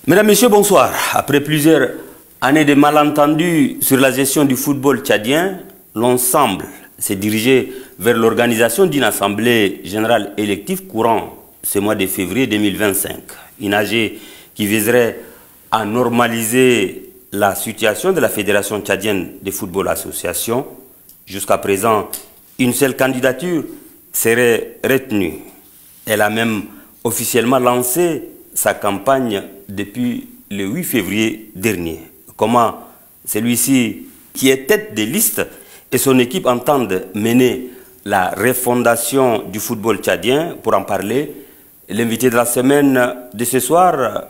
Mesdames, Messieurs, bonsoir. Après plusieurs années de malentendus sur la gestion du football tchadien, l'ensemble s'est dirigé vers l'organisation d'une assemblée générale élective courant ce mois de février 2025. Une AG qui viserait à normaliser la situation de la Fédération tchadienne de football association. Jusqu'à présent, une seule candidature serait retenue. Elle a même officiellement lancé sa campagne depuis le 8 février dernier. Comment celui-ci, qui est tête de liste, et son équipe entendent mener la refondation du football tchadien? Pour en parler, l'invité de la semaine de ce soir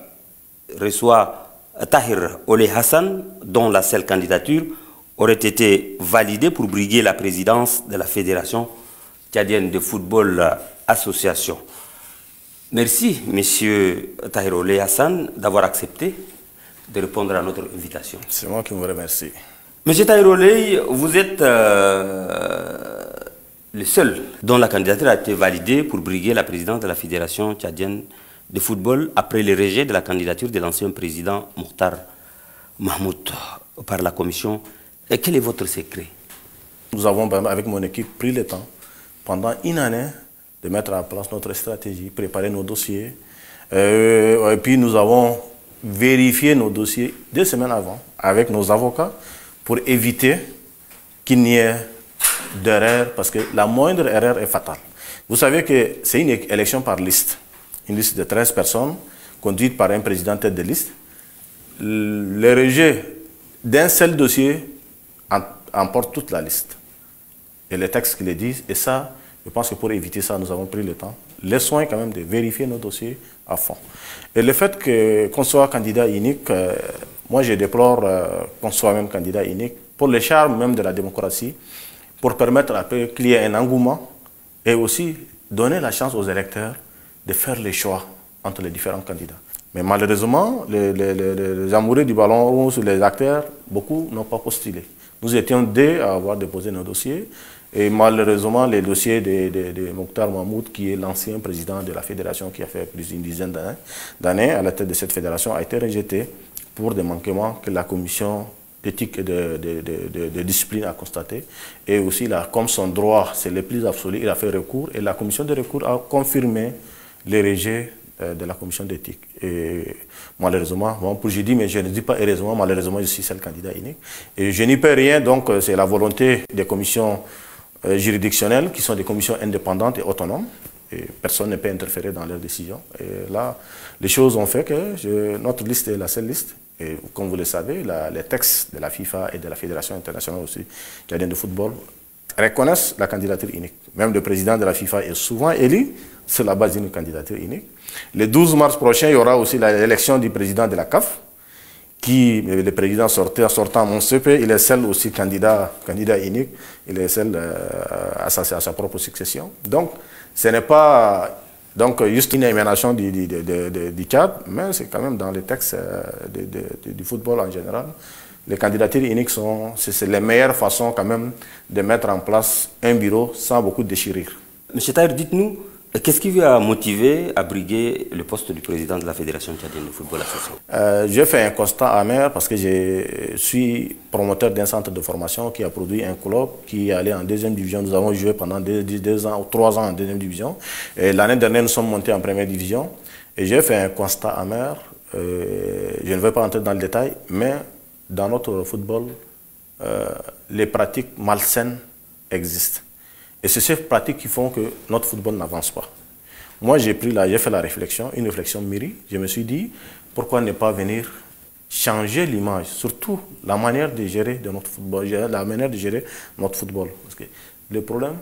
reçoit Tahir Olé Hassan, dont la seule candidature aurait été validée pour briguer la présidence de la Fédération tchadienne de football association. Merci, Monsieur Tahir Olé Hassan, d'avoir accepté de répondre à notre invitation. C'est moi qui vous remercie. Monsieur Tahir Olé, vous êtes le seul dont la candidature a été validée pour briguer la présidence de la Fédération tchadienne de football après le rejet de la candidature de l'ancien président Mokhtar Mahmoud par la commission. Et quel est votre secret? Nous avons, avec mon équipe, pris le temps pendant une année de mettre en place notre stratégie, préparer nos dossiers. Et puis nous avons vérifié nos dossiers 2 semaines avant avec nos avocats pour éviter qu'il n'y ait d'erreur, parce que la moindre erreur est fatale. Vous savez que c'est une élection par liste. Une liste de 13 personnes conduite par un président tête de liste. Le rejet d'un seul dossier emporte toute la liste. Et les textes qui le disent, et ça, je pense que pour éviter ça, nous avons pris le temps, les soins quand même de vérifier nos dossiers à fond. Et le fait qu'on soit candidat unique, moi je déplore qu'on soit même candidat unique, pour le charme même de la démocratie, pour permettre qu'il y ait un engouement et aussi donner la chance aux électeurs de faire les choix entre les différents candidats. Mais malheureusement, les amoureux du ballon ou les acteurs, beaucoup n'ont pas postulé. Nous étions 2 à avoir déposé nos dossiers. Et malheureusement, les dossiers de Mokhtar Mahmoud, qui est l'ancien président de la fédération, qui a fait plus d'une dizaine d'années à la tête de cette fédération, a été rejeté pour des manquements que la commission d'éthique et de discipline a constaté. Et aussi, comme son droit, c'est le plus absolu, il a fait recours. Et la commission de recours a confirmé le rejet de la commission d'éthique. Et malheureusement, bon, je dis, mais je ne dis pas heureusement, malheureusement, je suis seul candidat unique. Et je n'y peux rien, donc c'est la volonté des commissions juridictionnelles, qui sont des commissions indépendantes et autonomes. Et personne ne peut interférer dans leurs décisions. Et là, les choses ont fait que notre liste est la seule liste. Et comme vous le savez, les textes de la FIFA et de la Fédération internationale aussi, tchadienne de football, reconnaissent la candidature unique. Même le président de la FIFA est souvent élu sur la base d'une candidature unique. Le 12 mars prochain, il y aura aussi l'élection du président de la CAF, qui, le président sortant mon CP, il est seul aussi candidat unique, il est seul à sa propre succession. Donc, ce n'est pas juste une émanation du Tchad, mais c'est quand même dans les textes du football en général. Les candidatures uniques c'est les meilleures façons quand même de mettre en place un bureau sans beaucoup de déchirures. Monsieur Tahir, dites-nous, qu'est-ce qui vous a motivé à briguer le poste du président de la Fédération tchadienne de football association? J'ai fait un constat amer parce que je suis promoteur d'un centre de formation qui a produit un club qui est allé en 2e division. Nous avons joué pendant 2 ans ou 3 ans en 2e division. L'année dernière, nous sommes montés en 1re division. Et j'ai fait un constat amer. Je ne vais pas entrer dans le détail, mais dans notre football, les pratiques malsaines existent. Et c'est ces pratiques qui font que notre football n'avance pas. Moi, j'ai fait la réflexion, une réflexion mûrie. Je me suis dit, pourquoi ne pas venir changer l'image, surtout la manière de gérer notre football, Parce que le problème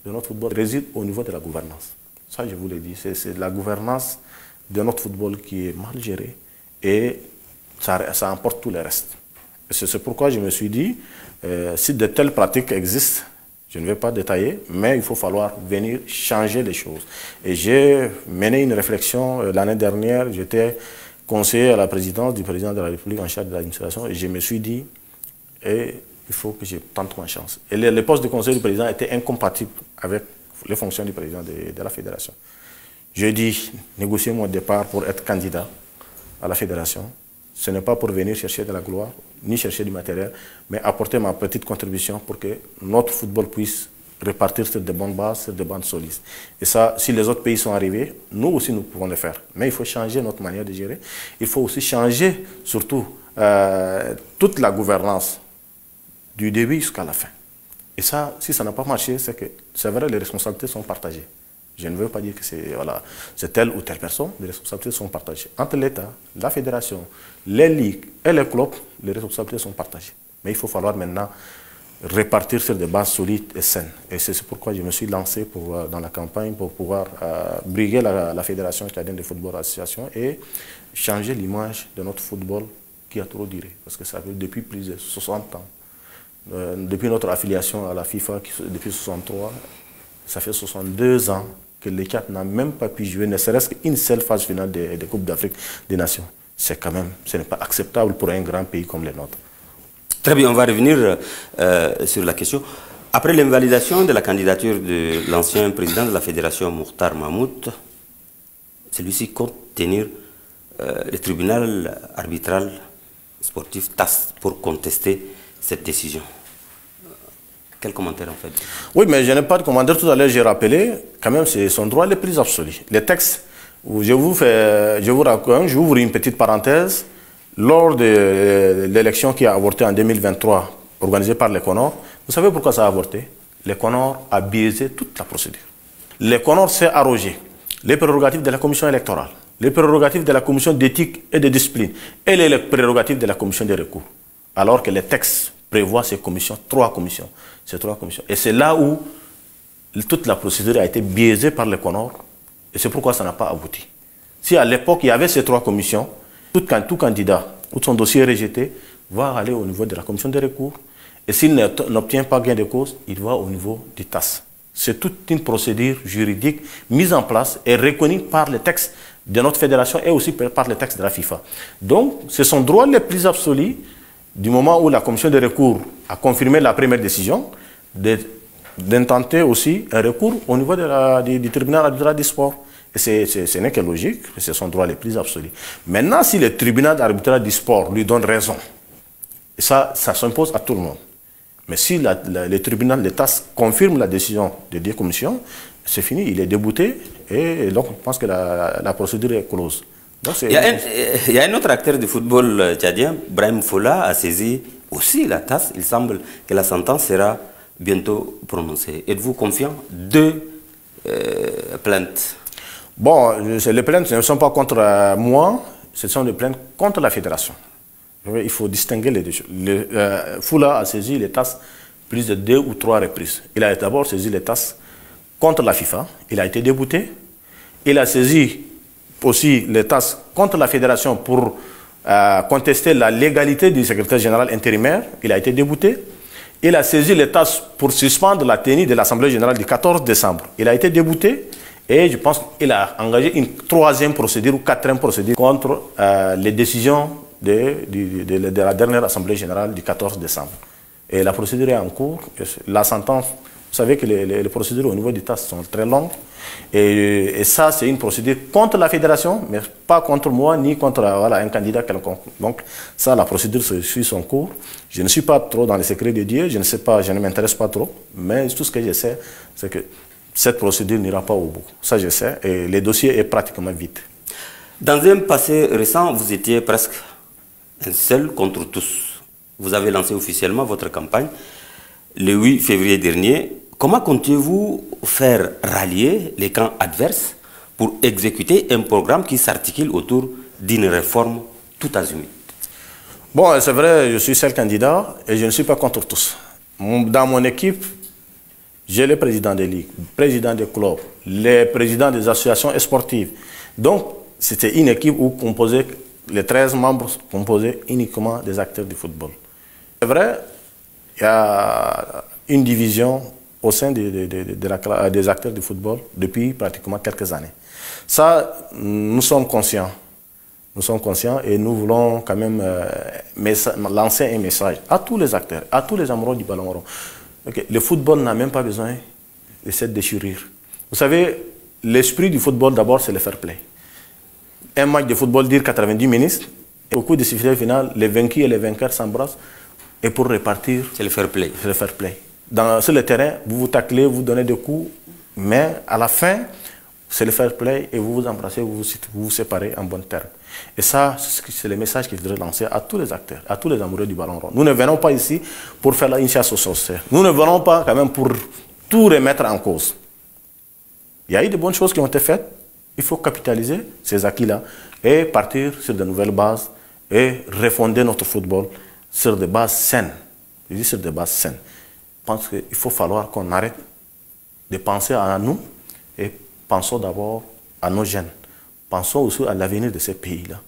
de notre football réside au niveau de la gouvernance. Ça, je vous l'ai dit, c'est la gouvernance de notre football qui est mal gérée et ça emporte tout le reste. C'est pourquoi je me suis dit, si de telles pratiques existent, je ne vais pas détailler, mais il faut falloir venir changer les choses. Et j'ai mené une réflexion l'année dernière, j'étais conseiller à la présidence du président de la République en charge de l'administration, et je me suis dit, il faut que je tente ma chance. Et le poste de conseiller du président était incompatible avec les fonctions du président de la fédération. J'ai dit, négocier mon départ pour être candidat à la fédération. Ce n'est pas pour venir chercher de la gloire, ni chercher du matériel, mais apporter ma petite contribution pour que notre football puisse repartir sur de bonnes bases, sur de bonnes solides. Et ça, si les autres pays sont arrivés, nous aussi nous pouvons le faire. Mais il faut changer notre manière de gérer. Il faut aussi changer surtout toute la gouvernance du début jusqu'à la fin. Et ça, si ça n'a pas marché, c'est que c'est vrai, les responsabilités sont partagées. Je ne veux pas dire que c'est telle ou telle personne, les responsabilités sont partagées. Entre l'État, la fédération, les ligues et les clubs, les responsabilités sont partagées. Mais il faut falloir maintenant répartir sur des bases solides et saines. Et c'est pourquoi je me suis lancé dans la campagne pour pouvoir briguer la Fédération tchadienne de football association et changer l'image de notre football qui a trop duré. Parce que ça fait depuis plus de 60 ans. Depuis notre affiliation à la FIFA, depuis 63, ça fait 62 ans que le Tchad n'a même pas pu jouer, ne serait-ce qu'une seule phase finale des Coupes d'Afrique des Nations. C'est quand même, ce n'est pas acceptable pour un grand pays comme le nôtre. Très bien, on va revenir sur la question. Après l'invalidation de la candidature de l'ancien président de la Fédération, Mokhtar Mahmoud, celui-ci compte tenir le tribunal arbitral sportif TAS pour contester cette décision. Quel commentaire en fait? Oui, mais je n'ai pas de commentaire. Tout à l'heure, j'ai rappelé, quand même, c'est son droit le plus absolu. Les textes, je vous ouvre une petite parenthèse. Lors de l'élection qui a avorté en 2023, organisée par les Comores, vous savez pourquoi ça a avorté? Les Comores a biaisé toute la procédure. Les Comores s'est arrogé les prérogatives de la commission électorale, les prérogatives de la commission d'éthique et de discipline et les prérogatives de la commission des recours. Alors que les textes prévoient ces commissions, trois commissions. Et c'est là où toute la procédure a été biaisée par les Comores et c'est pourquoi ça n'a pas abouti. Si à l'époque il y avait ces trois commissions, tout candidat ou son dossier est rejeté va aller au niveau de la commission des recours et s'il n'obtient pas gain de cause, il va au niveau du TAS. C'est toute une procédure juridique mise en place et reconnue par les textes de notre fédération et aussi par les textes de la FIFA. Donc, c'est son droit le plus absolu du moment où la commission des recours a confirmé la première décision d'intenter aussi un recours au niveau du tribunal arbitral du sport. Et ce n'est que logique, c'est son droit le plus absolu. Maintenant, si le tribunal arbitral du sport lui donne raison, et ça s'impose à tout le monde. Mais si le tribunal, le TAS, confirme la décision de deux commissions, c'est fini, il est débouté et donc on pense que la procédure est close. Donc, il y a un autre acteur du football tchadien, Brahim Fola, a saisi aussi la TAS. Il semble que la sentence sera bientôt prononcée. Êtes-vous confiant? Deux plaintes. Bon, les plaintes ne sont pas contre moi, ce sont des plaintes contre la fédération. Il faut distinguer les deux choses. Foula a saisi les TAS plus de 2 ou 3 reprises. Il a d'abord saisi les TAS contre la FIFA, il a été débouté. Il a saisi aussi les TAS contre la fédération pour contester la légalité du secrétaire général intérimaire, il a été débouté. Il a saisi les TAS pour suspendre la tenue de l'Assemblée générale du 14 décembre. Il a été débouté et je pense qu'il a engagé une 3e procédure ou 4e procédure contre les décisions de la dernière Assemblée générale du 14 décembre. Et la procédure est en cours. La sentence, vous savez que les procédures au niveau du TAS sont très longues. Et ça, c'est une procédure contre la fédération, mais pas contre moi, ni contre un candidat quelconque. Donc, ça, la procédure suit son cours. Je ne suis pas trop dans les secrets de Dieu, je ne sais pas, je ne m'intéresse pas trop. Mais tout ce que je sais, c'est que cette procédure n'ira pas au bout. Ça, je sais. Et le dossier est pratiquement vide. Dans un passé récent, vous étiez presque un seul contre tous. Vous avez lancé officiellement votre campagne le 8 février dernier. Comment comptez-vous faire rallier les camps adverses pour exécuter un programme qui s'articule autour d'une réforme tout azimut? Bon, c'est vrai, je suis seul candidat et je ne suis pas contre tous. Dans mon équipe, j'ai le président des ligues, le président des clubs, les présidents des associations sportives. Donc, c'était une équipe où les 13 membres composaient uniquement des acteurs du football. C'est vrai, il y a une division au sein des acteurs du football depuis pratiquement quelques années. Ça, nous sommes conscients. Nous sommes conscients et nous voulons quand même lancer un message à tous les acteurs, à tous les amoureux du ballon rond. Okay. Le football n'a même pas besoin de cette déchirure. Vous savez, l'esprit du football, d'abord, c'est le fair play. un match de football dure 90 minutes. Et au cours de ce final, les vaincus et les vainqueurs s'embrassent. Et pour répartir, c'est le fair play. C'est le fair play. Sur le terrain, vous vous taclez, vous donnez des coups, mais à la fin, c'est le fair play et vous vous embrassez, vous vous séparez en bon terme. Et ça, c'est le message qu'il faudrait lancer à tous les acteurs, à tous les amoureux du ballon rond. Nous ne venons pas ici pour faire l'initiation sociale. Nous ne venons pas quand même pour tout remettre en cause. Il y a eu de bonnes choses qui ont été faites. Il faut capitaliser ces acquis-là et partir sur de nouvelles bases et refonder notre football sur des bases saines. Je dis sur des bases saines. Je pense qu'il faut falloir qu'on arrête de penser à nous et pensons d'abord à nos jeunes. Pensons aussi à l'avenir de ces pays-là.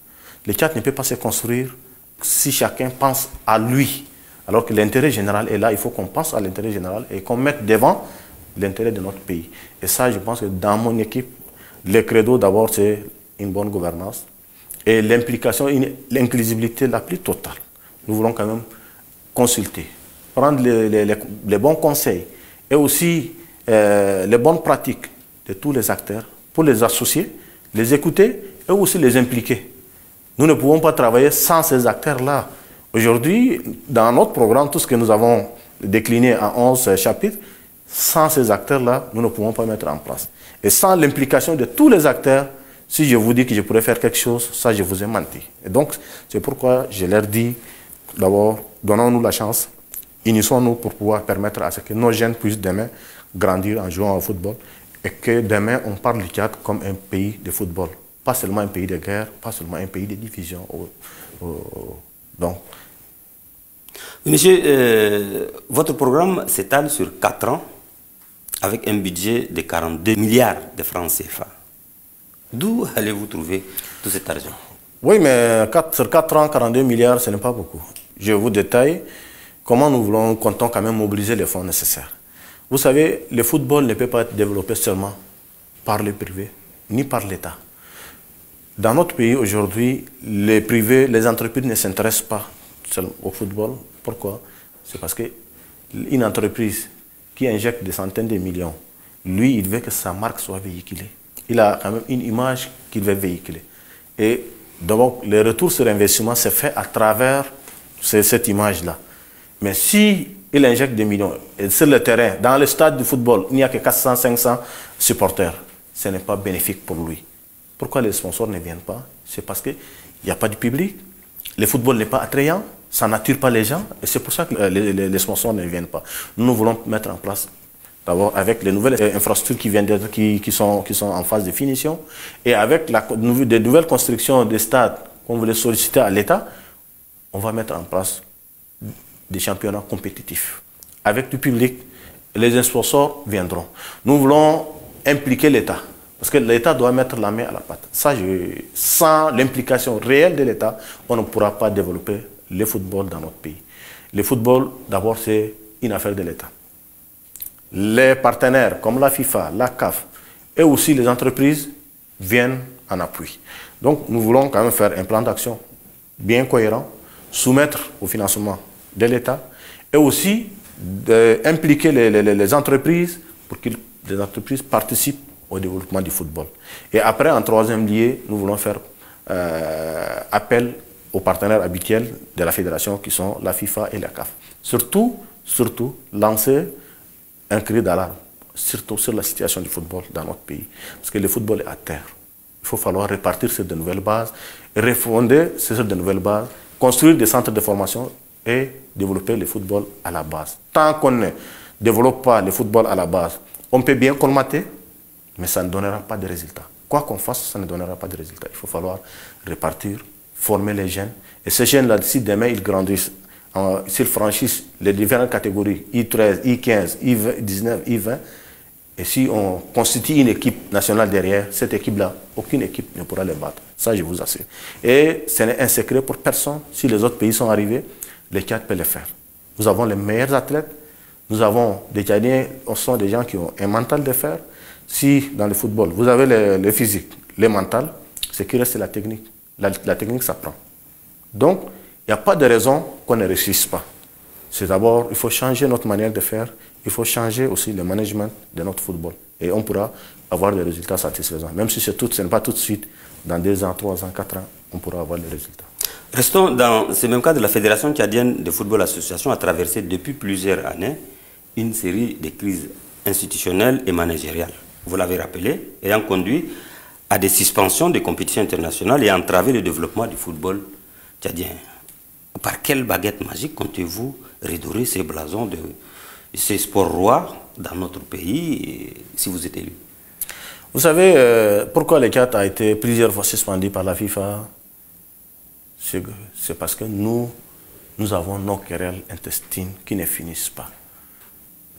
Le Tchad ne peut pas se construire si chacun pense à lui. Alors que l'intérêt général est là, il faut qu'on pense à l'intérêt général et qu'on mette devant l'intérêt de notre pays. Et ça, je pense que dans mon équipe, le credo d'abord, c'est une bonne gouvernance et l'implication, l'inclusivité la plus totale. Nous voulons quand même consulter, prendre les bons conseils et aussi les bonnes pratiques de tous les acteurs pour les associer, les écouter et aussi les impliquer. Nous ne pouvons pas travailler sans ces acteurs-là. Aujourd'hui, dans notre programme, tout ce que nous avons décliné en 11 chapitres, sans ces acteurs-là, nous ne pouvons pas mettre en place. Et sans l'implication de tous les acteurs, si je vous dis que je pourrais faire quelque chose, ça, je vous ai menti. Et donc, c'est pourquoi je leur dis, d'abord, donnons-nous la chance, unissons-nous pour pouvoir permettre à ce que nos jeunes puissent demain grandir en jouant au football et que demain, on parle du Tchad comme un pays de football. Pas seulement un pays de guerre, pas seulement un pays de division. Donc. Monsieur, votre programme s'étale sur 4 ans avec un budget de 42 milliards de francs CFA. D'où allez-vous trouver tout cet argent? Oui, mais sur 4 ans, 42 milliards, ce n'est pas beaucoup. Je vous détaille comment nous comptons quand même mobiliser les fonds nécessaires. Vous savez, le football ne peut pas être développé seulement par le privé, ni par l'État. Dans notre pays aujourd'hui, les privés, les entreprises ne s'intéressent pas seulement au football. Pourquoi? C'est parce qu'une entreprise qui injecte des centaines de millions, lui, il veut que sa marque soit véhiculée. Il a quand même une image qu'il veut véhiculer. Et donc, le retour sur investissement se fait à travers cette image-là. Mais si il injecte des millions, et sur le terrain, dans le stade du football, il n'y a que 400, 500 supporters, ce n'est pas bénéfique pour lui. Pourquoi les sponsors ne viennent pas? C'est parce qu'il n'y a pas de public, le football n'est pas attrayant, ça n'attire pas les gens, et c'est pour ça que les sponsors ne viennent pas. Nous voulons mettre en place, d'abord avec les nouvelles infrastructures qui viennent d'être, qui sont en phase de finition, et avec des nouvelles constructions des stades qu'on voulait solliciter à l'État, on va mettre en place des championnats compétitifs. Avec du public, les sponsors viendront. Nous voulons impliquer l'État. Parce que l'État doit mettre la main à la pâte. Ça, sans l'implication réelle de l'État, on ne pourra pas développer le football dans notre pays. Le football, d'abord, c'est une affaire de l'État. Les partenaires comme la FIFA, la CAF et aussi les entreprises viennent en appui. Donc, nous voulons quand même faire un plan d'action bien cohérent, soumettre au financement de l'État et aussi impliquer les entreprises pour que les entreprises participent au développement du football. Et après, en troisième lieu, nous voulons faire appel aux partenaires habituels de la fédération qui sont la FIFA et la CAF. Surtout, lancer un cri d'alarme, surtout sur la situation du football dans notre pays. Parce que le football est à terre. Il faut falloir repartir sur de nouvelles bases, refonder sur de nouvelles bases, construire des centres de formation et développer le football à la base. Tant qu'on ne développe pas le football à la base, on peut bien colmater, mais ça ne donnera pas de résultats. Quoi qu'on fasse, ça ne donnera pas de résultats. Il faut falloir repartir, former les jeunes. Et ces jeunes-là, si demain ils grandissent, s'ils franchissent les différentes catégories, I13, I15, I19, I20, et si on constitue une équipe nationale derrière, cette équipe-là, aucune équipe ne pourra les battre. Ça, je vous assure. Et ce n'est un secret pour personne. Si les autres pays sont arrivés, le Tchad peut le faire. Nous avons les meilleurs athlètes. Nous avons des Tchadiens, ce sont des gens qui ont un mental de fer. Si dans le football, vous avez le physique, le mental, ce qui reste, c'est la technique. La technique s'apprend. Donc, il n'y a pas de raison qu'on ne réussisse pas. C'est d'abord, il faut changer notre manière de faire. Il faut changer aussi le management de notre football. et on pourra avoir des résultats satisfaisants. Même si ce n'est pas tout de suite, dans 2 ans, 3 ans, 4 ans, on pourra avoir les résultats. Restons dans ce même cadre. La Fédération tchadienne de football association a traversé depuis plusieurs années une série de crises institutionnelles et managériales. Vous l'avez rappelé, ayant conduit à des suspensions de compétitions internationales et entravé le développement du football tchadien. Par quelle baguette magique comptez-vous redorer ces blasons de ces sports rois dans notre pays si vous êtes élu? Vous savez pourquoi le CAT a été plusieurs fois suspendu par la FIFA? C'est parce que nous avons nos querelles intestines qui ne finissent pas.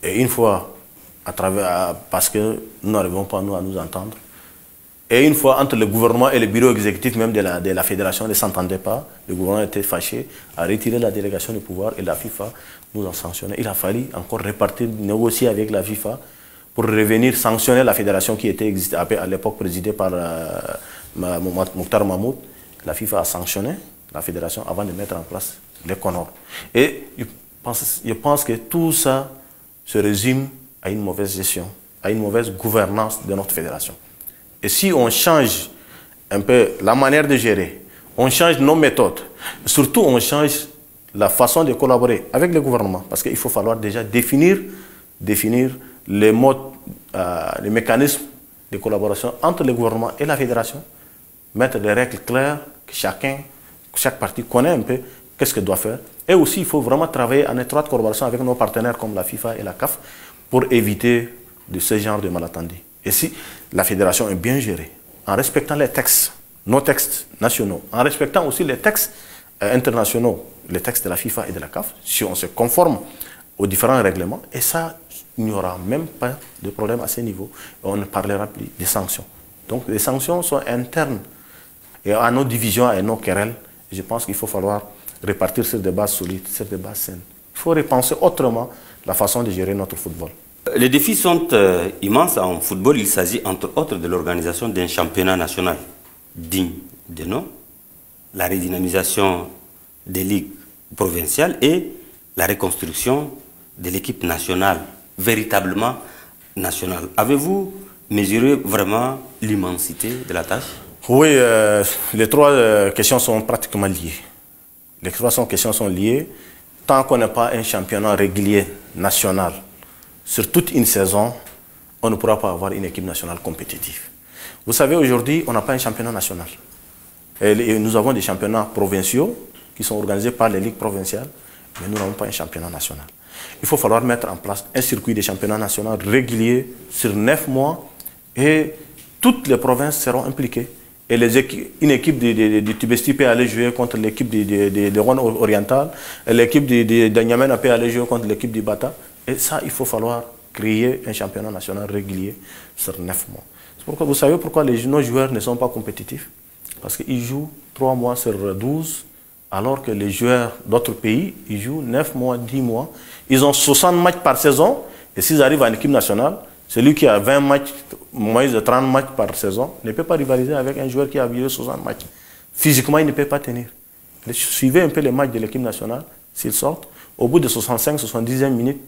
Et une fois, parce que nous n'arrivons pas à nous entendre, et une fois entre le gouvernement et le bureau exécutif même de la fédération ne s'entendaient pas, le gouvernement était fâché, a retiré la délégation de pouvoir et la FIFA nous a sanctionnés. Il a fallu encore répartir, négocier avec la FIFA pour revenir sanctionner la fédération qui était à l'époque présidée par Mokhtar Mahmoud. La FIFA a sanctionné la fédération avant de mettre en place les CONOR. Et je pense que tout ça se résume à une mauvaise gestion, à une mauvaise gouvernance de notre fédération. Et si on change un peu la manière de gérer, on change nos méthodes, surtout on change la façon de collaborer avec le gouvernement, parce qu'il faut falloir déjà définir les modes, les mécanismes de collaboration entre le gouvernement et la fédération, mettre des règles claires que chaque partie connaît un peu qu'est-ce qu'elle doit faire. Et aussi, il faut vraiment travailler en étroite collaboration avec nos partenaires comme la FIFA et la CAF pour éviter de ce genre de malentendus. Et si la fédération est bien gérée, en respectant les textes, nos textes nationaux, en respectant aussi les textes internationaux, les textes de la FIFA et de la CAF, si on se conforme aux différents règlements, et ça, il n'y aura même pas de problème à ce niveau. On ne parlera plus des sanctions. Donc les sanctions sont internes et à nos divisions et à nos querelles. Je pense qu'il faut falloir répartir sur des bases solides, sur des bases saines. Il faut repenser autrement la façon de gérer notre football. Les défis sont immenses en football. Il s'agit entre autres de l'organisation d'un championnat national digne de nom, la redynamisation des ligues provinciales et la reconstruction de l'équipe nationale, véritablement nationale. Avez-vous mesuré vraiment l'immensité de la tâche? Oui, les trois questions sont pratiquement liées. Les trois questions sont liées. Tant qu'on n'a pas un championnat régulier national sur toute une saison, on ne pourra pas avoir une équipe nationale compétitive. Vous savez, aujourd'hui, on n'a pas un championnat national. Et nous avons des championnats provinciaux qui sont organisés par les ligues provinciales, mais nous n'avons pas un championnat national. Il faut falloir mettre en place un circuit de championnat national régulier sur 9 mois et toutes les provinces seront impliquées. Et une équipe de Tibesti peut aller jouer contre l'équipe de Rwanda oriental, l'équipe de Niamey peut aller jouer contre l'équipe de Bata. Et ça, il faut falloir créer un championnat national régulier sur 9 mois. Pourquoi, vous savez pourquoi nos joueurs ne sont pas compétitifs? Parce qu'ils jouent 3 mois sur 12, alors que les joueurs d'autres pays, ils jouent 9 mois, 10 mois. Ils ont 60 matchs par saison, et s'ils arrivent en équipe nationale, celui qui a 20 matchs, moins de 30 matchs par saison, ne peut pas rivaliser avec un joueur qui a viré 60 matchs. Physiquement, il ne peut pas tenir. Suivez un peu les matchs de l'équipe nationale, s'ils sortent, au bout de 65-70e minutes,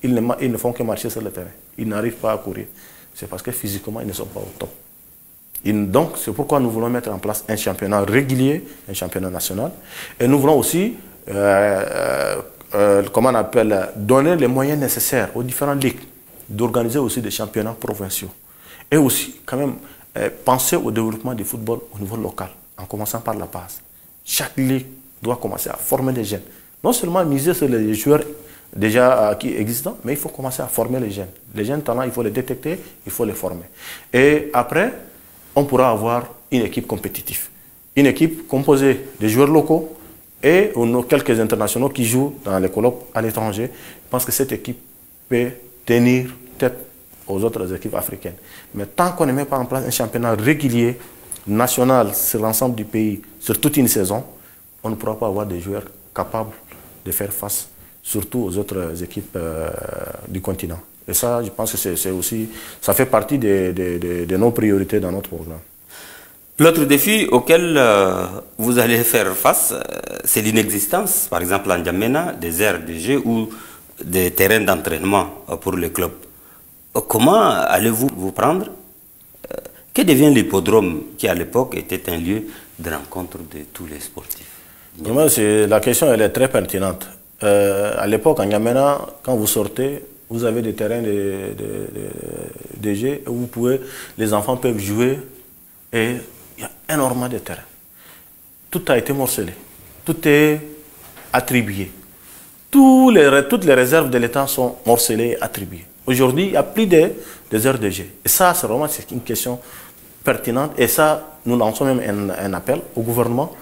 ils ne font que marcher sur le terrain. Ils n'arrivent pas à courir. C'est parce que physiquement, ils ne sont pas au top. Donc, c'est pourquoi nous voulons mettre en place un championnat régulier, un championnat national. Et nous voulons aussi, comment on appelle, donner les moyens nécessaires aux différentes ligues d'organiser aussi des championnats provinciaux. Et aussi, quand même, penser au développement du football au niveau local, en commençant par la base. Chaque ligue doit commencer à former des jeunes. Non seulement miser sur les joueurs déjà qui existants, mais il faut commencer à former les jeunes. Les jeunes talents, il faut les détecter, il faut les former. Et après, on pourra avoir une équipe compétitive. Une équipe composée de joueurs locaux et quelques internationaux qui jouent dans les clubs à l'étranger. Je pense que cette équipe peut tenir tête aux autres équipes africaines. Mais tant qu'on ne met pas en place un championnat régulier, national, sur l'ensemble du pays, sur toute une saison, on ne pourra pas avoir des joueurs capables de faire face, surtout aux autres équipes du continent. Et ça, je pense que c'est aussi, ça fait partie de nos priorités dans notre programme. L'autre défi auquel vous allez faire face, c'est l'inexistence, par exemple en N'Djamena, des aires de jeu ou des terrains d'entraînement pour les clubs. Comment allez-vous vous prendre? Que devient l'hippodrome qui, à l'époque, était un lieu de rencontre de tous les sportifs? Moi, la question elle est très pertinente. À l'époque, en N'Djamena, quand vous sortez, vous avez des terrains de jeux où les enfants peuvent jouer et il y a énormément de terrains. Tout a été morcelé, tout est attribué. Toutes les réserves de l'État sont morcelées et attribuées. Aujourd'hui, il n'y a plus des heures de jeu. Et ça, c'est vraiment une question pertinente. Et ça, nous lançons même un appel au gouvernement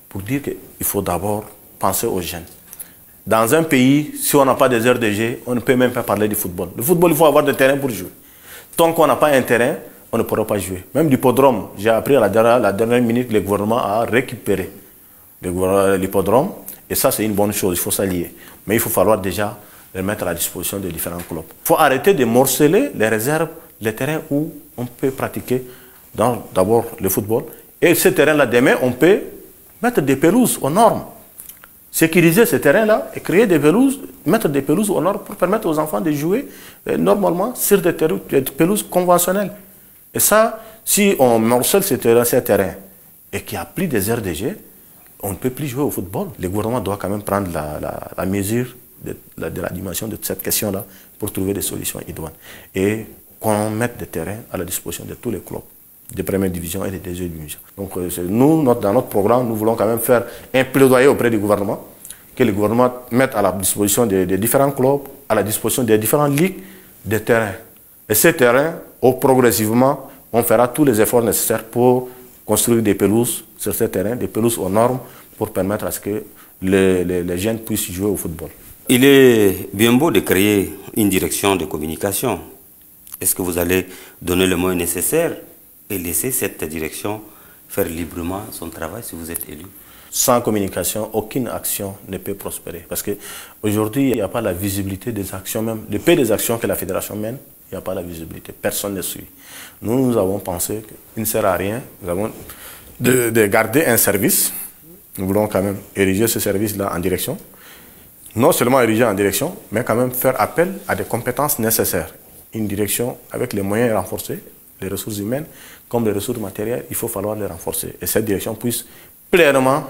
pour dire qu'il faut d'abord penser aux jeunes. Dans un pays, si on n'a pas des heures de jeu, on ne peut même pas parler du football. Le football, il faut avoir des terrains pour jouer. Tant qu'on n'a pas un terrain, on ne pourra pas jouer. Même l'hippodrome, j'ai appris à la dernière minute que le gouvernement a récupéré l'hippodrome. Et ça, c'est une bonne chose, il faut s'allier. Mais il faut falloir déjà les mettre à la disposition des différents clubs. Il faut arrêter de morceler les réserves, les terrains où on peut pratiquer d'abord le football. Et ces terrains-là, demain, on peut mettre des pelouses aux normes. Sécuriser ces terrains-là et créer des pelouses, mettre des pelouses aux normes pour permettre aux enfants de jouer normalement sur des pelouses conventionnelles. Et ça, si on morcelle ces terrains et qu'il n'y a plus des aires de jeu, on ne peut plus jouer au football. Le gouvernement doit quand même prendre la mesure de la dimension de cette question-là pour trouver des solutions idoines. Et qu'on mette des terrains à la disposition de tous les clubs de première division et de deuxième division. Donc nous, dans notre programme, nous voulons quand même faire un plaidoyer auprès du gouvernement, que le gouvernement mette à la disposition des différents clubs, à la disposition des différentes ligues, des terrains. Et ces terrains, progressivement, on fera tous les efforts nécessaires pour construire des pelouses sur ces terrains, des pelouses aux normes, pour permettre à ce que les jeunes puissent jouer au football. Il est bien beau de créer une direction de communication. Est-ce que vous allez donner les moyens nécessaires et laisser cette direction faire librement son travail si vous êtes élu? Sans communication, aucune action ne peut prospérer. Parce qu'aujourd'hui, il n'y a pas la visibilité des actions même. Le peu des actions que la fédération mène, il n'y a pas la visibilité. Personne ne suit. Nous avons pensé qu'il ne sert à rien de garder un service. Nous voulons quand même ériger ce service-là en direction. Non seulement ériger en direction, mais quand même faire appel à des compétences nécessaires. Une direction avec les moyens renforcés, les ressources humaines, comme les ressources matérielles, il faut falloir les renforcer. Et cette direction puisse pleinement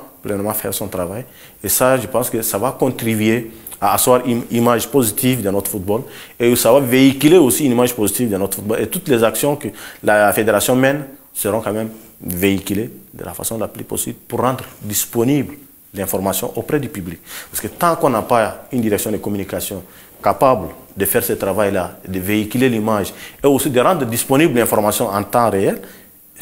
faire son travail. Et ça, je pense que ça va contribuer à asseoir une image positive de notre football. Et ça va véhiculer aussi une image positive de notre football. Et toutes les actions que la fédération mène seront quand même véhiculées de la façon la plus possible pour rendre disponible l'information auprès du public. Parce que tant qu'on n'a pas une direction de communication capable de faire ce travail-là, de véhiculer l'image et aussi de rendre disponible l'information en temps réel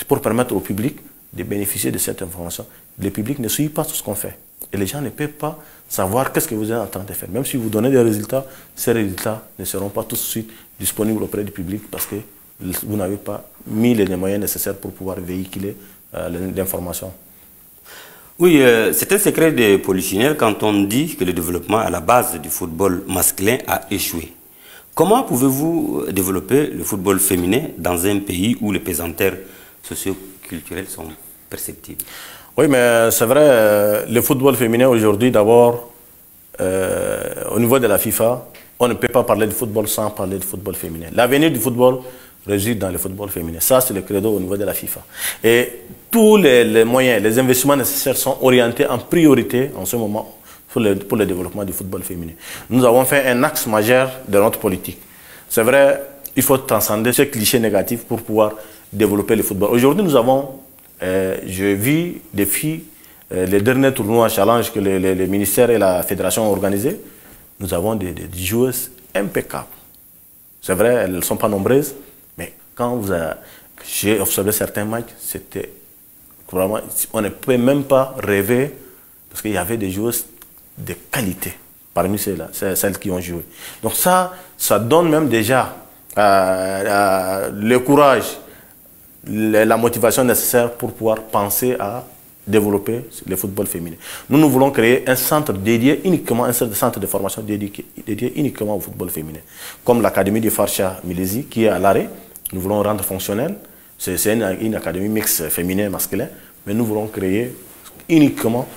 pour permettre au public de bénéficier de cette information. Le public ne suit pas tout ce qu'on fait. Et les gens ne peuvent pas savoir qu'est-ce que vous êtes en train de faire. Même si vous donnez des résultats, ces résultats ne seront pas tout de suite disponibles auprès du public parce que vous n'avez pas mis les moyens nécessaires pour pouvoir véhiculer l'information. Oui, c'est un secret de polichinelle quand on dit que le développement à la base du football masculin a échoué. Comment pouvez-vous développer le football féminin dans un pays où les pesanteurs socio-culturels sont perceptibles? Oui, mais c'est vrai, le football féminin aujourd'hui, d'abord, au niveau de la FIFA, on ne peut pas parler de football sans parler de football féminin. L'avenir du football réside dans le football féminin. Ça, c'est le credo au niveau de la FIFA. Et tous les moyens, les investissements nécessaires sont orientés en priorité en ce moment pour le développement du football féminin. Nous avons fait un axe majeur de notre politique. C'est vrai, il faut transcender ces clichés négatifs pour pouvoir développer le football. Aujourd'hui, nous avons, je vis des filles, les derniers tournois challenge que le ministère et la fédération ont organisés, nous avons des joueuses impeccables. C'est vrai, elles ne sont pas nombreuses, mais quand j'ai observé certains matchs, c'était vraiment, on ne peut même pas rêver, parce qu'il y avait des joueuses de qualité parmi celles qui ont joué. Donc ça donne même déjà le courage, la motivation nécessaire pour pouvoir penser à développer le football féminin. Nous voulons créer un centre dédié uniquement, un centre de formation dédié uniquement au football féminin. Comme l'académie de Farcha Milesi qui est à l'arrêt, nous voulons rendre fonctionnel. C'est une académie mixte féminin-masculin, mais nous voulons créer uniquement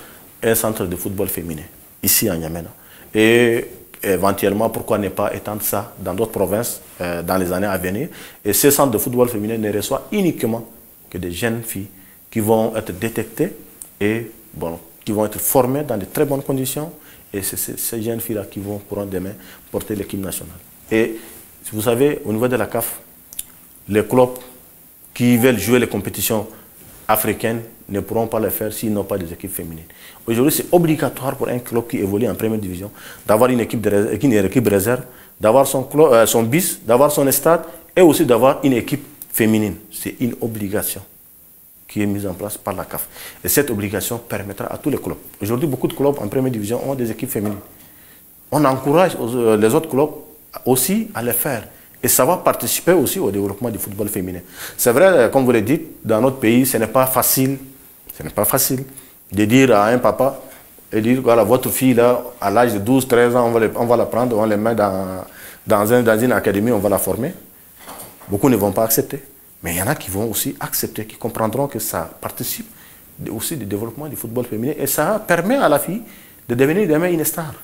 un centre de football féminin, ici à N'Djamena. Et éventuellement, pourquoi ne pas étendre ça dans d'autres provinces dans les années à venir. Et ce centre de football féminin ne reçoit uniquement que des jeunes filles qui vont être détectées et bon, qui vont être formées dans de très bonnes conditions. Et c'est ces jeunes filles-là qui vont, pourront demain, porter l'équipe nationale. Et vous savez, au niveau de la CAF, les clubs qui veulent jouer les compétitions africaines ne pourront pas le faire s'ils n'ont pas des équipes féminines. Aujourd'hui, c'est obligatoire pour un club qui évolue en première division d'avoir une équipe réserve, d'avoir son bis, d'avoir son stade et aussi d'avoir une équipe féminine. C'est une obligation qui est mise en place par la CAF. Et cette obligation permettra à tous les clubs. Aujourd'hui, beaucoup de clubs en première division ont des équipes féminines. On encourage les autres clubs aussi à le faire. Et ça va participer aussi au développement du football féminin. C'est vrai, comme vous le dites, dans notre pays, ce n'est pas facile. Ce n'est pas facile de dire à un papa, et dire, voilà, votre fille, là, à l'âge de 12, 13 ans, on va la prendre, on la met dans une académie, on va la former. Beaucoup ne vont pas accepter. Mais il y en a qui vont aussi accepter, qui comprendront que ça participe aussi du développement du football féminin. Et ça permet à la fille de devenir demain une star.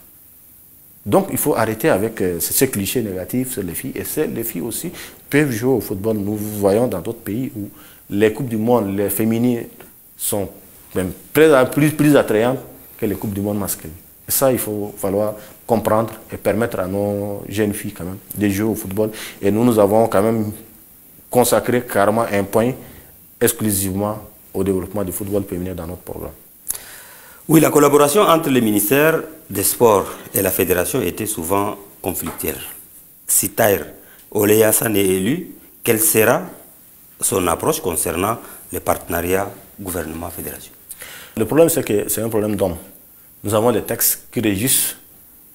Donc il faut arrêter avec ces clichés négatifs sur les filles. Et les filles aussi peuvent jouer au football. Nous voyons dans d'autres pays où les Coupes du Monde, les féminines, sont même plus attrayantes que les Coupes du Monde masculines. Et ça, il faut falloir comprendre et permettre à nos jeunes filles quand même de jouer au football. Et nous avons quand même consacré carrément un point exclusivement au développement du football féminin dans notre programme. Oui, la collaboration entre le ministère des Sports et la fédération était souvent conflictuelle. Si Tahir Oleye Hassan est élu, quelle sera son approche concernant les partenariats gouvernement-fédération? Le problème, c'est que c'est un problème d'homme. Nous avons des textes qui régissent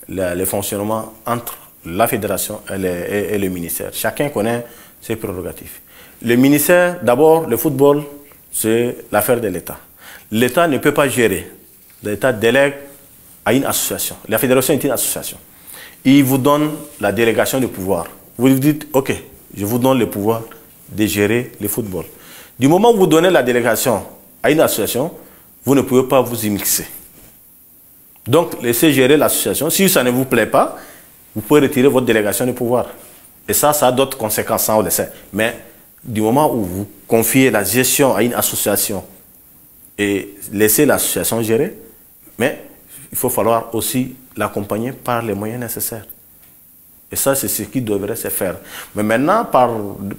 le fonctionnement entre la fédération et le ministère. Chacun connaît ses prérogatives. Le ministère, d'abord, le football, c'est l'affaire de l'État. L'État ne peut pas gérer. L'État délègue à une association. La fédération est une association. Il vous donne la délégation de pouvoir. Vous lui dites, OK, je vous donne le pouvoir de gérer le football. Du moment où vous donnez la délégation à une association, vous ne pouvez pas vous y mixer. Donc, laissez gérer l'association. Si ça ne vous plaît pas, vous pouvez retirer votre délégation de pouvoir. Et ça a d'autres conséquences, ça on le sait. Mais du moment où vous confiez la gestion à une association et laissez l'association gérer, mais il faut falloir aussi l'accompagner par les moyens nécessaires. Et ça, c'est ce qui devrait se faire. Mais maintenant, par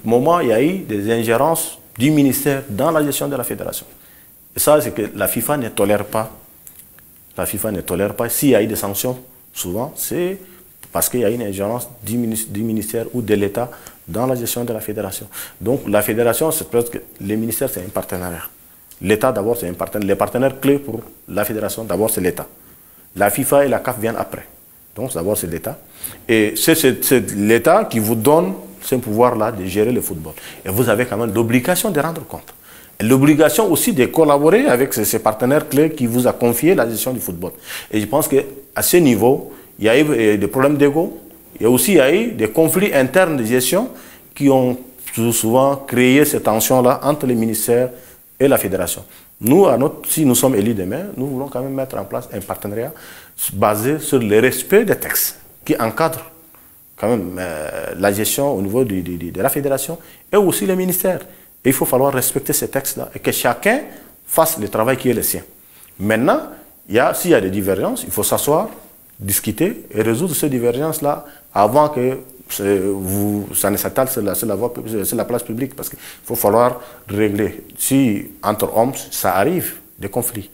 moment, il y a eu des ingérences du ministère dans la gestion de la fédération. Et ça, c'est que la FIFA ne tolère pas. La FIFA ne tolère pas. S'il y a eu des sanctions, souvent, c'est parce qu'il y a une ingérence du ministère ou de l'État dans la gestion de la fédération. Donc, la fédération, c'est presque... Le ministère, c'est un partenariat. L'État, d'abord, c'est un partenaire. Les partenaires clés pour la fédération, d'abord, c'est l'État. La FIFA et la CAF viennent après. Donc, d'abord, c'est l'État. Et c'est l'État qui vous donne ce pouvoir-là de gérer le football. Et vous avez quand même l'obligation de rendre compte. L'obligation aussi de collaborer avec ces partenaires clés qui vous a confié la gestion du football. Et je pense qu'à ce niveau, il y a eu des problèmes d'ego. Il y a aussi eu des conflits internes de gestion qui ont souvent créé ces tensions-là entre les ministères et la fédération. Nous, si nous sommes élus demain, nous voulons quand même mettre en place un partenariat basé sur le respect des textes qui encadrent quand même la gestion au niveau de la fédération et aussi les ministères. Et il faut falloir respecter ces textes-là et que chacun fasse le travail qui est le sien. Maintenant, s'il y a des divergences, il faut s'asseoir, discuter et résoudre ces divergences-là avant que ça ne s'attale sur la place publique, parce qu'il faut falloir régler. Si entre hommes, ça arrive, des conflits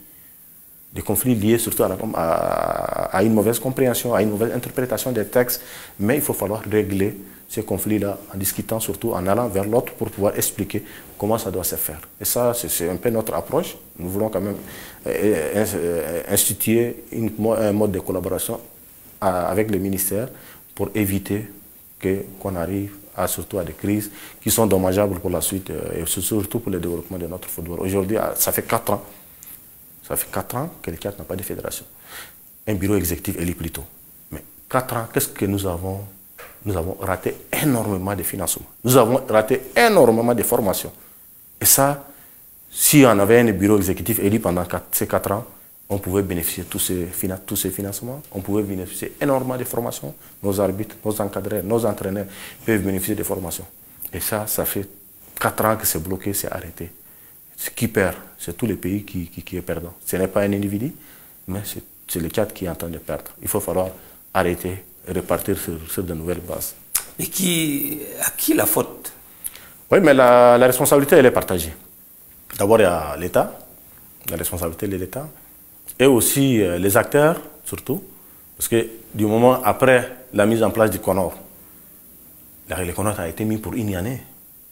liés surtout à une mauvaise compréhension, à une mauvaise interprétation des textes, mais il faut falloir régler ces conflits-là en discutant, surtout en allant vers l'autre pour pouvoir expliquer comment ça doit se faire. Et ça, c'est un peu notre approche. Nous voulons quand même instituer un mode de collaboration avec les ministères pour éviter qu'on arrive surtout à des crises qui sont dommageables pour la suite et surtout pour le développement de notre football. Aujourd'hui, ça fait 4 ans. Ça fait 4 ans que le Tchad n'a pas de fédération. Un bureau exécutif élu plus tôt. Mais 4 ans, qu'est-ce que nous avons? Nous avons raté énormément de financement. Nous avons raté énormément de formations. Et ça, si on avait un bureau exécutif élu pendant ces 4 ans, on pouvait bénéficier de tous ces financements, on pouvait bénéficier énormément de formations. Nos arbitres, nos encadreurs, nos entraîneurs peuvent bénéficier de formations. Et ça fait 4 ans que c'est bloqué, c'est arrêté. Ce qui perd, c'est tous les pays qui est perdant. Ce n'est pas un individu, mais c'est le Tchad qui est en train de perdre. Il faut falloir arrêter et repartir sur de nouvelles bases. Mais à qui la faute? Oui, mais la responsabilité, elle est partagée. D'abord, il y a l'État, la responsabilité de l'État, et aussi les acteurs, surtout, parce que du moment après la mise en place du CONOR, le CONOR a été mis pour une année,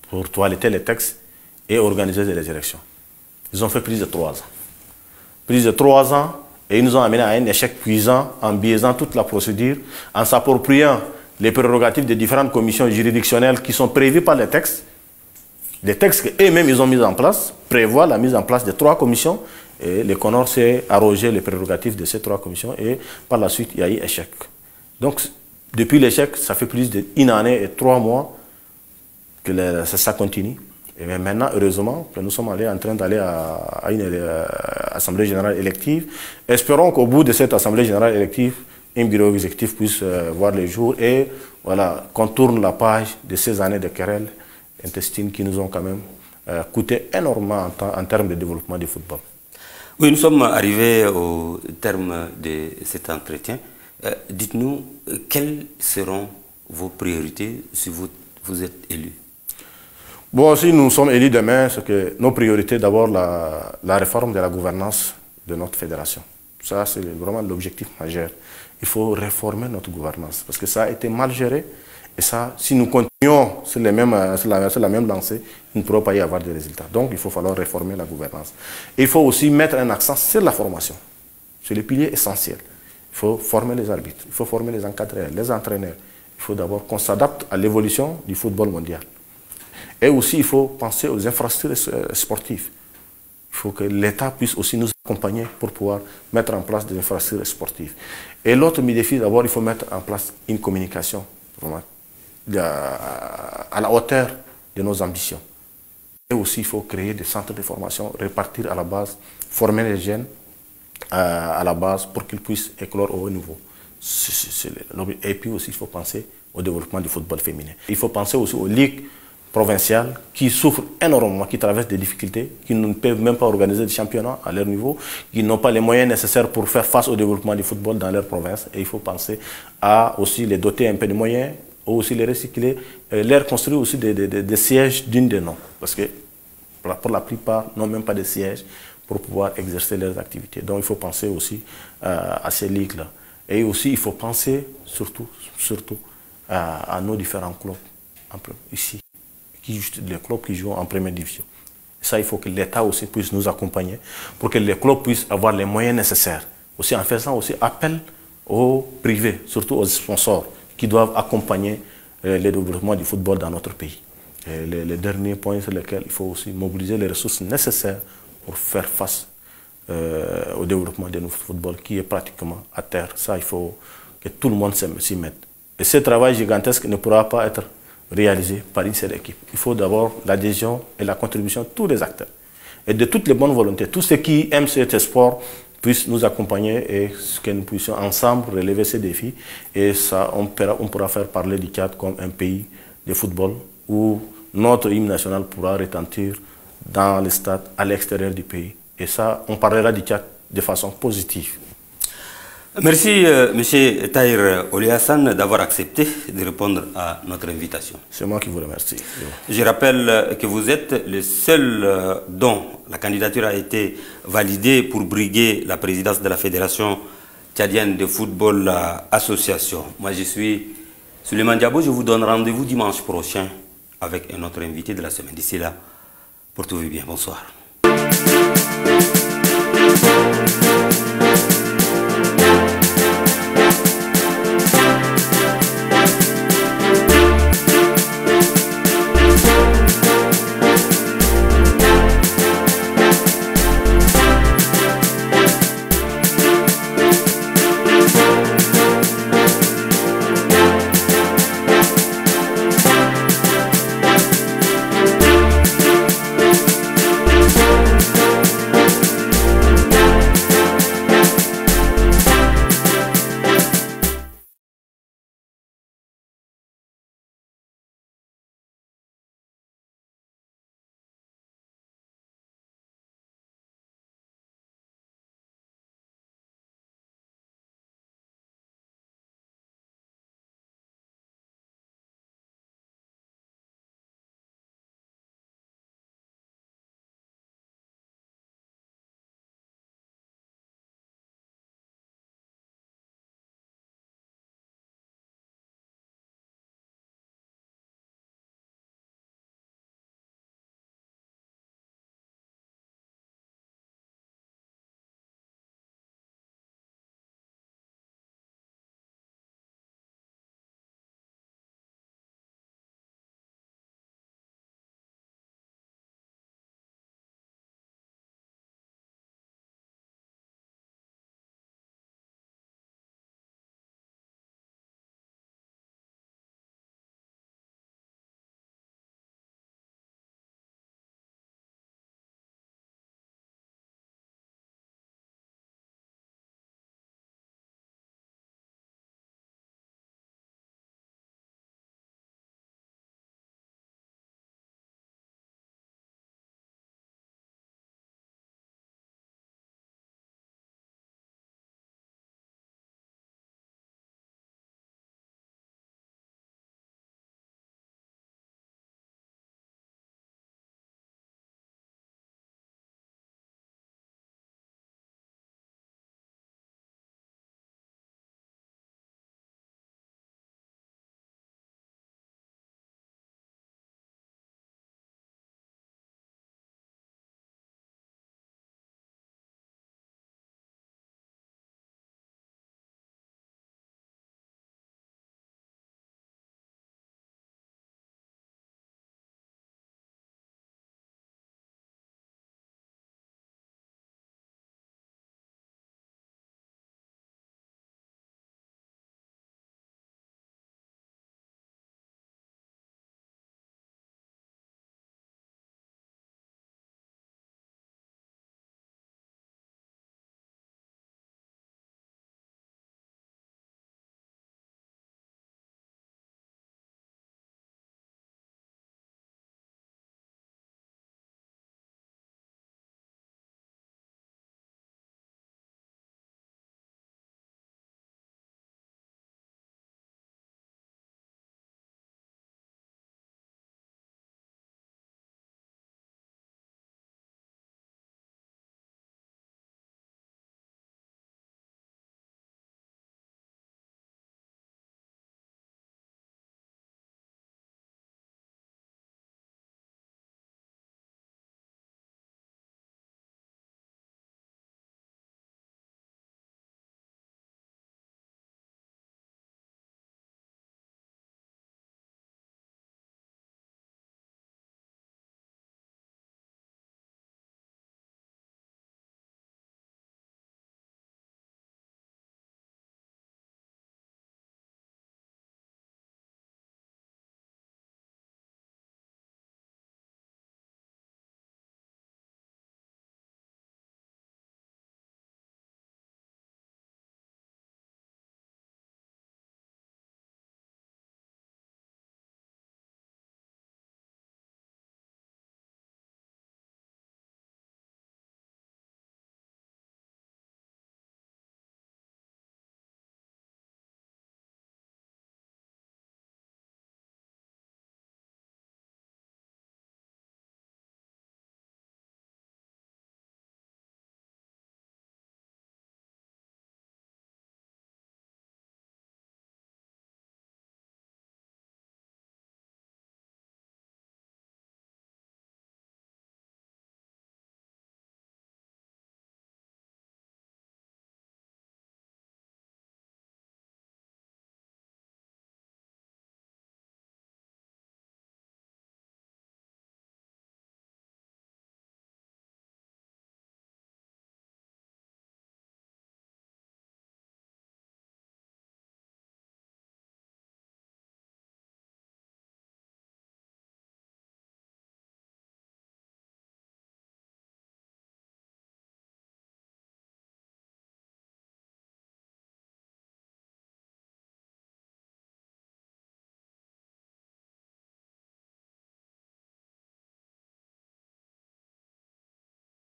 pour toiletter les textes et organiser les élections. Ils ont fait plus de 3 ans. Plus de 3 ans, et ils nous ont amené à un échec cuisant en biaisant toute la procédure, en s'appropriant les prérogatives des différentes commissions juridictionnelles qui sont prévues par les textes. Les textes qu'eux-mêmes ils ont mis en place prévoient la mise en place de 3 commissions et le CONOR s'est arrogé les prérogatives de ces 3 commissions et par la suite il y a eu échec. Donc depuis l'échec, ça fait plus d'1 année et 3 mois que ça continue. Et maintenant, heureusement, que nous sommes en train d'aller à une assemblée générale élective. Espérons qu'au bout de cette assemblée générale élective, un bureau exécutif puisse voir le jour et voilà, qu'on tourne la page de ces années de querelles intestines qui nous ont quand même coûté énormément en termes de développement du football. Oui, nous sommes arrivés au terme de cet entretien. Dites-nous, quelles seront vos priorités si vous êtes élu? Bon, si nous sommes élus demain, c'est que nos priorités, d'abord la réforme de la gouvernance de notre fédération. Ça, c'est vraiment l'objectif majeur. Il faut réformer notre gouvernance parce que ça a été mal géré. Et ça, si nous continuons sur la même lancée, il ne pourra pas y avoir de résultats. Donc, il faut falloir réformer la gouvernance. Et il faut aussi mettre un accent sur la formation. C'est le pilier essentiel. Il faut former les arbitres, il faut former les encadreurs, les entraîneurs. Il faut d'abord qu'on s'adapte à l'évolution du football mondial. Et aussi, il faut penser aux infrastructures sportives. Il faut que l'État puisse aussi nous accompagner pour pouvoir mettre en place des infrastructures sportives. Et l'autre défi, d'abord, il faut mettre en place une communication vraiment à la hauteur de nos ambitions. Et aussi, il faut créer des centres de formation, répartir à la base, former les jeunes à la base pour qu'ils puissent éclore au haut niveau. Et puis aussi, il faut penser au développement du football féminin. Il faut penser aussi aux ligues provinciales qui souffrent énormément, qui traversent des difficultés, qui ne peuvent même pas organiser des championnats à leur niveau, qui n'ont pas les moyens nécessaires pour faire face au développement du football dans leur province. Et il faut penser à aussi les doter un peu de moyens, aussi les recycler, leur construire aussi des sièges dignes de nom. Parce que pour la plupart, n'ont même pas de sièges pour pouvoir exercer leurs activités. Donc il faut penser aussi à ces ligues-là. Et aussi, il faut penser surtout à nos différents clubs ici. Les clubs qui jouent en première division. Ça, il faut que l'État aussi puisse nous accompagner pour que les clubs puissent avoir les moyens nécessaires. Aussi en faisant aussi appel aux privés, surtout aux sponsors, qui doivent accompagner le développement du football dans notre pays. Et les derniers points sur lesquels il faut aussi mobiliser les ressources nécessaires pour faire face au développement de notre football qui est pratiquement à terre. Ça, il faut que tout le monde s'y mette. Et ce travail gigantesque ne pourra pas être réalisé par une seule équipe. Il faut d'abord l'adhésion et la contribution de tous les acteurs. Et de toutes les bonnes volontés, tous ceux qui aiment cet sport puissent nous accompagner et que nous puissions ensemble relever ces défis. Et ça, on pourra faire parler du Tchad comme un pays de football où notre hymne national pourra retentir dans les stades à l'extérieur du pays. Et ça, on parlera du Tchad de façon positive. Merci, M. Tahir Oliassane, d'avoir accepté de répondre à notre invitation. C'est moi qui vous remercie. Je rappelle que vous êtes le seul dont la candidature a été validée pour briguer la présidence de la Fédération tchadienne de football association. Moi, je suis Suleiman Diabo. Je vous donne rendez-vous dimanche prochain avec un autre invité de la semaine. D'ici là, portez-vous bien. Bonsoir.